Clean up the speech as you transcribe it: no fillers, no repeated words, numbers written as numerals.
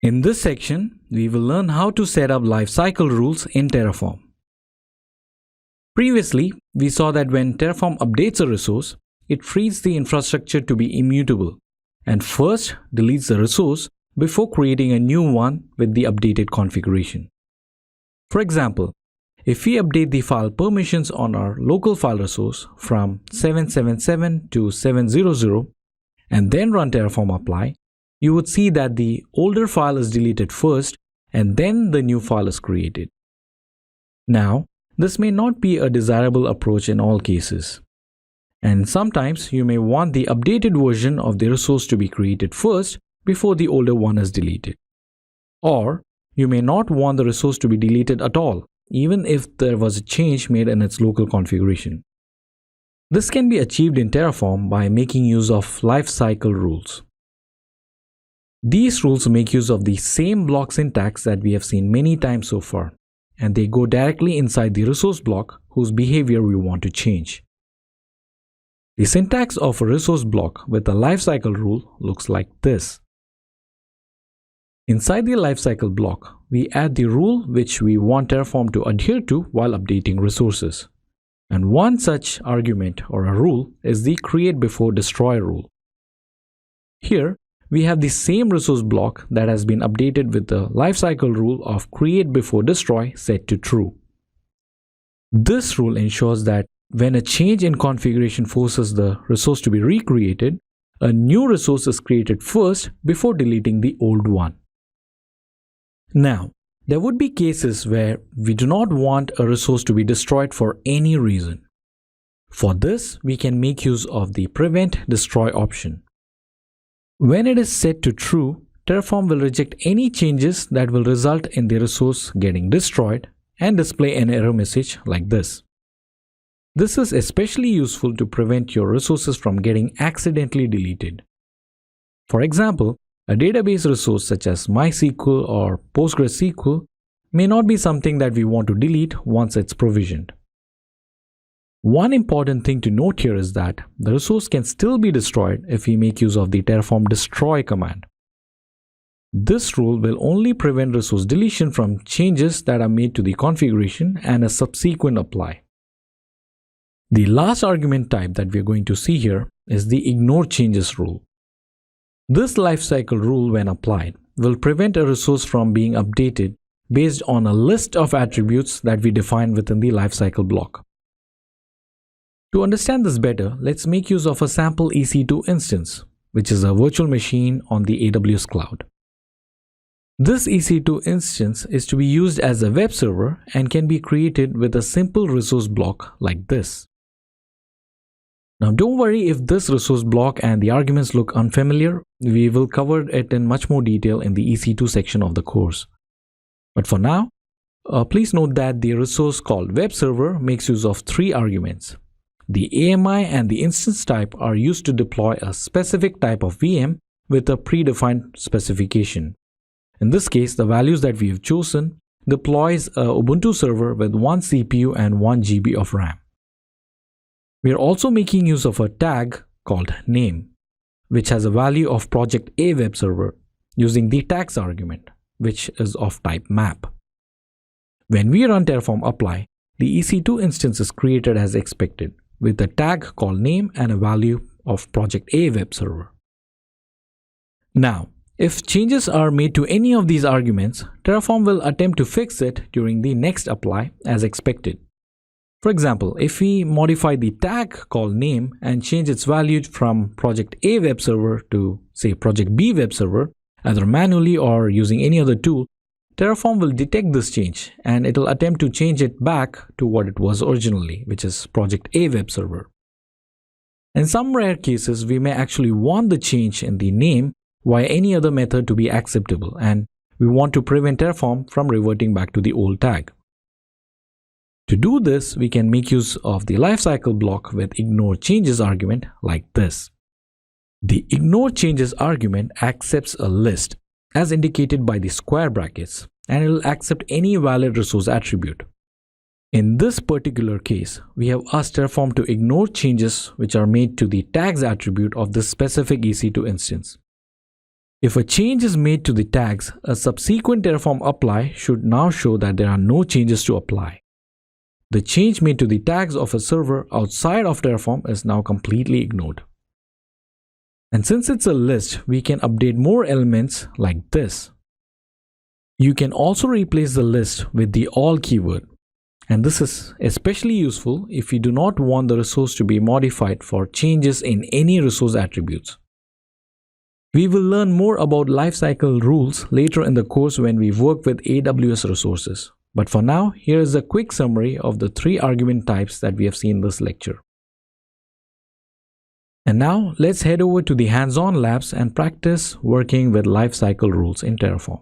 In this section, we will learn how to set up lifecycle rules in Terraform. Previously, we saw that when Terraform updates a resource, it treats the infrastructure to be immutable and first deletes the resource before creating a new one with the updated configuration. For example, if we update the file permissions on our local file resource from 777 to 700 and then run Terraform apply, you would see that the older file is deleted first and then the new file is created. Now, this may not be a desirable approach in all cases. And sometimes you may want the updated version of the resource to be created first before the older one is deleted. Or you may not want the resource to be deleted at all, even if there was a change made in its local configuration. This can be achieved in Terraform by making use of LifeCycle rules. These rules make use of the same block syntax that we have seen many times so far, and they go directly inside the resource block whose behavior we want to change. The syntax of a resource block with a lifecycle rule looks like this. Inside the lifecycle block, we add the rule which we want Terraform to adhere to while updating resources. And one such argument or a rule is the create before destroy rule. Here, we have the same resource block that has been updated with the lifecycle rule of create before destroy set to true. This rule ensures that when a change in configuration forces the resource to be recreated, a new resource is created first before deleting the old one. Now, there would be cases where we do not want a resource to be destroyed for any reason. For this, we can make use of the prevent destroy option. When it is set to true, Terraform will reject any changes that will result in the resource getting destroyed and display an error message like this. This is especially useful to prevent your resources from getting accidentally deleted. For example, a database resource such as MySQL or PostgreSQL may not be something that we want to delete once it's provisioned. One important thing to note here is that the resource can still be destroyed if we make use of the Terraform destroy command. This rule will only prevent resource deletion from changes that are made to the configuration and a subsequent apply. The last argument type that we are going to see here is the ignore changes rule. This lifecycle rule, when applied, will prevent a resource from being updated based on a list of attributes that we define within the lifecycle block. To understand this better, let's make use of a sample EC2 instance, which is a virtual machine on the AWS cloud. This EC2 instance is to be used as a web server and can be created with a simple resource block like this. Now don't worry if this resource block and the arguments look unfamiliar. We will cover it in much more detail in the EC2 section of the course. But for now, please note that the resource called web server makes use of three arguments. The AMI and the instance type are used to deploy a specific type of VM with a predefined specification. In this case, the values that we have chosen deploys a Ubuntu server with 1 CPU and 1 GB of RAM. We are also making use of a tag called name, which has a value of project A web server using the tags argument, which is of type map. When we run Terraform apply, the EC2 instance is created as expected with a tag called name and a value of project A web server. Now, if changes are made to any of these arguments, Terraform will attempt to fix it during the next apply as expected. For example, if we modify the tag called name and change its value from project A web server to say project B web server, either manually or using any other tool, Terraform will detect this change and it will attempt to change it back to what it was originally, which is project A web server. In some rare cases, we may actually want the change in the name via any other method to be acceptable, and we want to prevent Terraform from reverting back to the old tag. To do this, we can make use of the lifecycle block with ignore changes argument like this. The ignore changes argument accepts a list as indicated by the square brackets, and it will accept any valid resource attribute. In this particular case, we have asked Terraform to ignore changes which are made to the tags attribute of this specific EC2 instance. If a change is made to the tags, a subsequent Terraform apply should now show that there are no changes to apply. The change made to the tags of a server outside of Terraform is now completely ignored. And since it's a list, we can update more elements like this. You can also replace the list with the all keyword. And this is especially useful if you do not want the resource to be modified for changes in any resource attributes. We will learn more about LifeCycle rules later in the course when we work with AWS resources. But for now, here is a quick summary of the 3 argument types that we have seen in this lecture. And now let's head over to the hands-on labs and practice working with LifeCycle rules in Terraform.